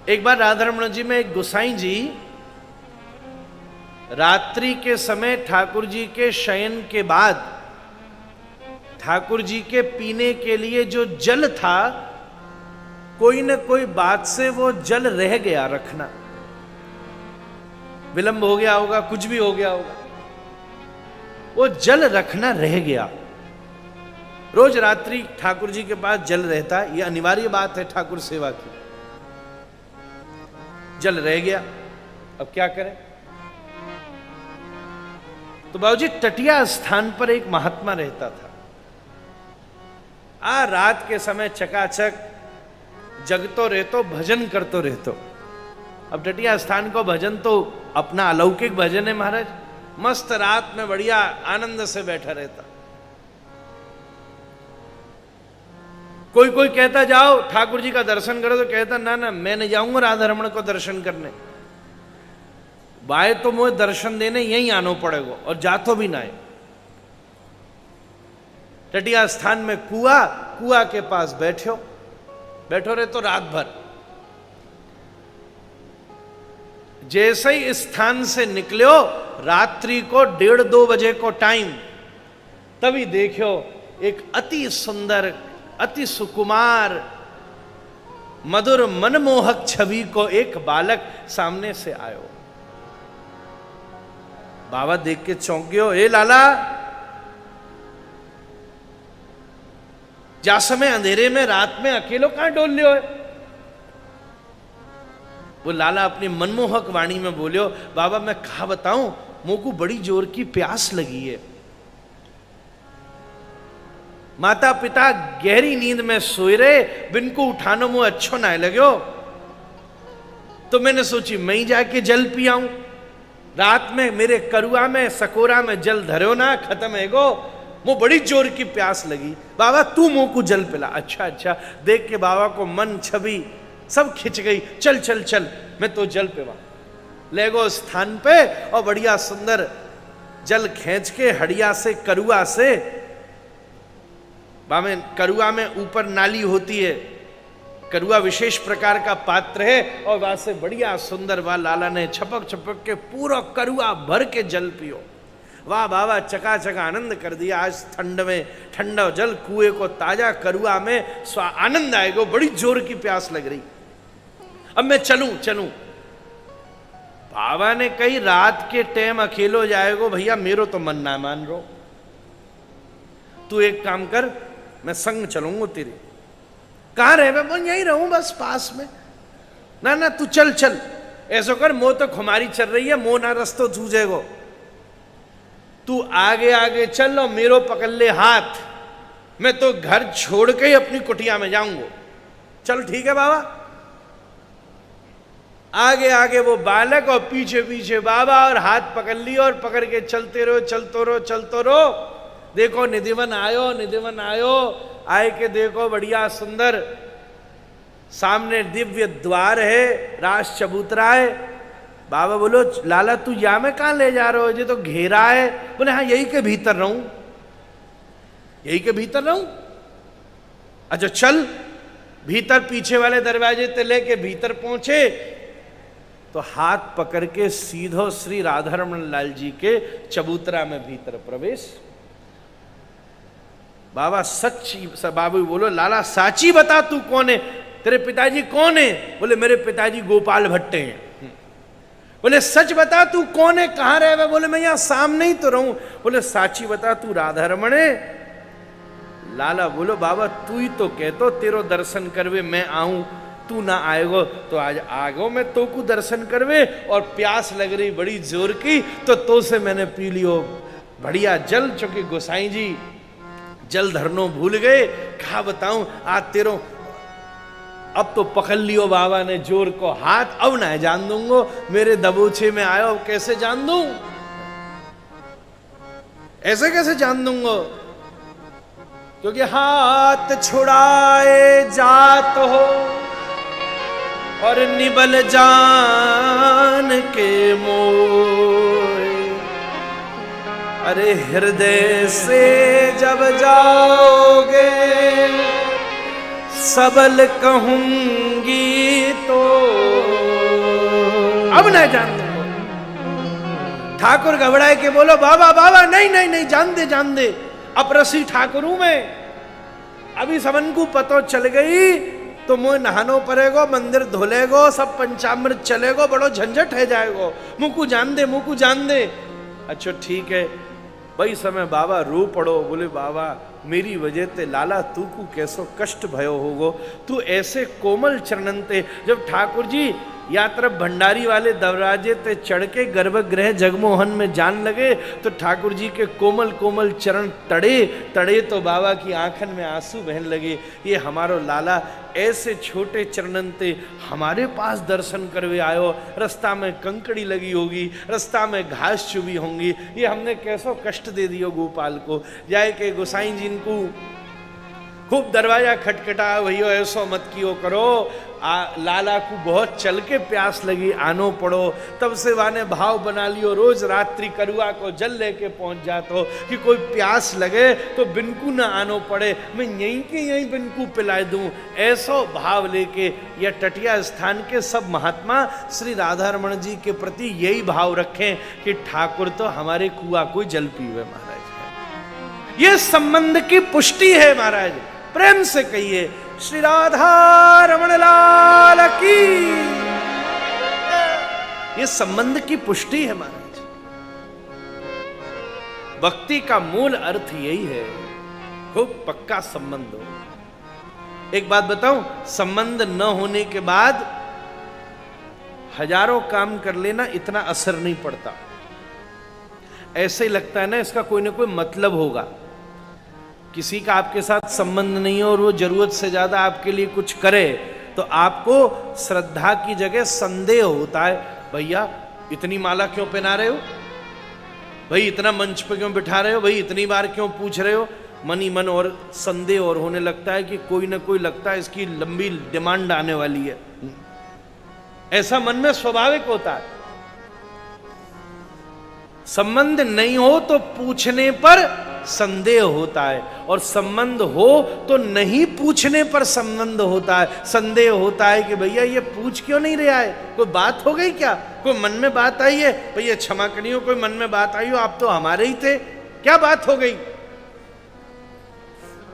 एक बार राधारमण जी में एक गोसाई जी रात्रि के समय ठाकुर जी के शयन के बाद ठाकुर जी के पीने के लिए जो जल था, कोई न कोई बात से वो जल रह गया रखना, विलंब हो गया होगा, कुछ भी हो गया होगा, वो जल रखना रह गया। रोज रात्रि ठाकुर जी के पास जल रहता है, यह अनिवार्य बात है ठाकुर सेवा की। जल रह गया, अब क्या करें? तो बाबूजी तटिया स्थान पर एक महात्मा रहता था। रात के समय चकाचक जगतो रहतो, भजन करतो रहतो। अब तटिया स्थान को भजन तो अपना अलौकिक भजन है महाराज, मस्त रात में बढ़िया आनंद से बैठा रहता। कोई कोई कहता जाओ ठाकुर जी का दर्शन करो, तो कहता ना ना मैं नहीं जाऊंगा राधारमण को दर्शन करने, बाय तो मुझे दर्शन देने यहीं आना पड़ेगा, और जातो भी ना है। तटिया स्थान में कुआ के पास बैठो रहे तो रात भर। जैसे ही इस स्थान से निकलो, रात्रि को 1:30-2 बजे को टाइम, तभी देखो एक अति सुंदर, अति सुकुमार, मधुर मनमोहक छवि को एक बालक सामने से आयो। बाबा देख के चौंक गयो, ए लाला, जा समय अंधेरे में रात में अकेलो कहां डोल लियो है? वो लाला अपनी मनमोहक वाणी में बोलियो, बाबा मैं कहा बताऊं, मुझको बड़ी जोर की प्यास लगी है। माता पिता गहरी नींद में सोए रहे, बिन को उठानो मुझे अच्छो ना लग्यो, तो मैंने सोची मैं ही जाके जल पी आऊं। रात में मेरे करुआ में सकोरा में जल धरो ना, खत्म है गो, मुझे बड़ी जोर की प्यास लगी, बाबा तू मुंह को जल पिला। अच्छा अच्छा, देख के बाबा को मन छवि सब खिंच गई, चल चल चल मैं तो जल पिवा। ले गो स्थान पे और बढ़िया सुंदर जल खींच के हड़िया से, करुआ से, बामे करुआ में ऊपर नाली होती है, करुआ विशेष प्रकार का पात्र है, और वहां से बढ़िया सुंदर वाह लाला ने छपक छपक के पूरा करुआ भर के जल पियो। वाह बाबा, चकाचक आनंद कर दिया। आज ठंड में ठंडा जल, कुएं को ताजा, करुआ में आनंद आएगा, बड़ी जोर की प्यास लग रही, अब मैं चलूं। बाबा ने कही रात के टाइम अकेलो जाएगो भैया, मेरो तो मन ना मान रो, तू एक काम कर, मैं संग चलूंगा तेरे। कहां रहे? मैं यहीं रहूं बस पास में। ना ना तू चल चल, ऐसा कर, मोह तो खुमारी चल रही है, मोह ना रस्तो जूझेगो, तू आगे आगे चल लो, मेरो पकड़ ले हाथ, मैं तो घर छोड़ के ही अपनी कुटिया में जाऊंगा। चल ठीक है बाबा। आगे आगे वो बालक और पीछे पीछे बाबा, और हाथ पकड़ लियो और पकड़ के चलते रहो। देखो निधिवन आयो, आए के देखो बढ़िया सुंदर सामने दिव्य द्वार है, रास चबूतरा है। बाबा बोलो लाला तू या में कहां ले जा रहे हो, ये तो घेरा है। बोले हाँ यही के भीतर रहूं। अच्छा चल भीतर, पीछे वाले दरवाजे ते लेके भीतर पहुंचे तो हाथ पकड़ के सीधो श्री राधारमण लाल जी के चबूतरा में भीतर प्रवेश। बाबा सच्ची, बाबू बोलो लाला साची बता तू कौन है, तेरे पिताजी कौन है? बोले मेरे पिताजी गोपाल भट्टे हैं। बोले सच बता तू कौन है, कहां रहे? बोले मैं यहां सामने ही तो रहूं। बोले साची बता तू राधारमण है? लाला बोलो बाबा तू ही तो कहतो तेरो दर्शन करवे मैं आऊं, तू ना आएगो तो आज आगो मैं तो को दर्शन करवे, और प्यास लग रही बड़ी जोर की, तो से मैंने पी लियो बढ़िया जल। चूंकि गोसाई जी जल धरनो भूल गए, कहा बताऊं आज तेरो, अब तो पकड़ लियो बाबा ने जोर को हाथ, अब ना जान दूंगो, मेरे दबोचे में आयो, अब कैसे जान दूं, ऐसे कैसे जान दूंगो? क्योंकि हाथ छुड़ाए जात हो और निबल जान के मोए, अरे हृदय से जब जाओगे सबल कहूंगी तो अब न जान दे। ठाकुर घबराए के बोलो बाबा बाबा नहीं नहीं नहीं जान दे अपरसी ठाकुर हूं मैं। अभी समन को पतो चल गई तो मुँह नहानो पड़ेगो, मंदिर धोलेगो, सब पंचामृत चलेगो, बड़ो झंझट है जाएगो। मुँह को जान दे। अच्छा ठीक है भाई समय बाबा रो पड़ो। बोले बाबा मेरी वजह ते लाला तू को कैसो कष्ट भयो होगो, तू ऐसे कोमल चरणनते। जब ठाकुर जी या तरफ भंडारी वाले दरवाजे ते चढ़ के गर्भगृह जगमोहन में जान लगे तो ठाकुर जी के कोमल कोमल चरण तड़े तो बाबा की आंखन में आंसू बहन लगे। ये हमारो लाला ऐसे छोटे चरणनते हमारे पास दर्शन करवे आयो। रास्ता में कंकड़ी लगी होगी, रास्ता में घास चुभी होंगी, ये हमने कैसो कष्ट दे दियो गोपाल को। जाए के गोसाई जी को खूब दरवाजा खटखटा, भैया ऐसो मत कियो करो। लाला को बहुत चल के प्यास लगी, आनो पड़ो। तब से वाने भाव बना लियो, रोज रात्रि करुआ को जल लेके पहुंच जातो कि कोई प्यास लगे तो बिनको ना आनो पड़े, मैं यहीं के यहीं बिनको पिलाए दूं। ऐसो भाव लेके या टटिया स्थान के सब महात्मा श्री राधा रमण जी के प्रति यही भाव रखें कि ठाकुर तो हमारे कुआ कोई जल पीवे महाराज। ये संबंध की पुष्टि है महाराज, प्रेम से कहिए श्री राधा रमण लाल की। ये संबंध की पुष्टि है महाराज। भक्ति का मूल अर्थ यही है, खूब पक्का संबंध हो। एक बात बताऊं, संबंध न होने के बाद हजारों काम कर लेना इतना असर नहीं पड़ता। ऐसे ही लगता है ना इसका कोई ना कोई मतलब होगा। किसी का आपके साथ संबंध नहीं हो और वो जरूरत से ज्यादा आपके लिए कुछ करे तो आपको श्रद्धा की जगह संदेह होता है, भैया इतनी माला क्यों पहना रहे हो, भाई इतना मंच पे क्यों बिठा रहे हो, भाई इतनी बार क्यों पूछ रहे हो। मन ही मन और संदेह और होने लगता है कि कोई ना कोई लगता है इसकी लंबी डिमांड आने वाली है। ऐसा मन में स्वाभाविक होता है। संबंध नहीं हो तो पूछने पर संदेह होता है, और संबंध हो तो नहीं पूछने पर संबंध होता है, संदेह होता है कि भैया ये पूछ क्यों नहीं रहा है, कोई बात हो गई क्या, कोई मन में बात आई है, भैया क्षमा करियो कोई मन में बात आई हो, आप तो हमारे ही थे, क्या बात हो गई।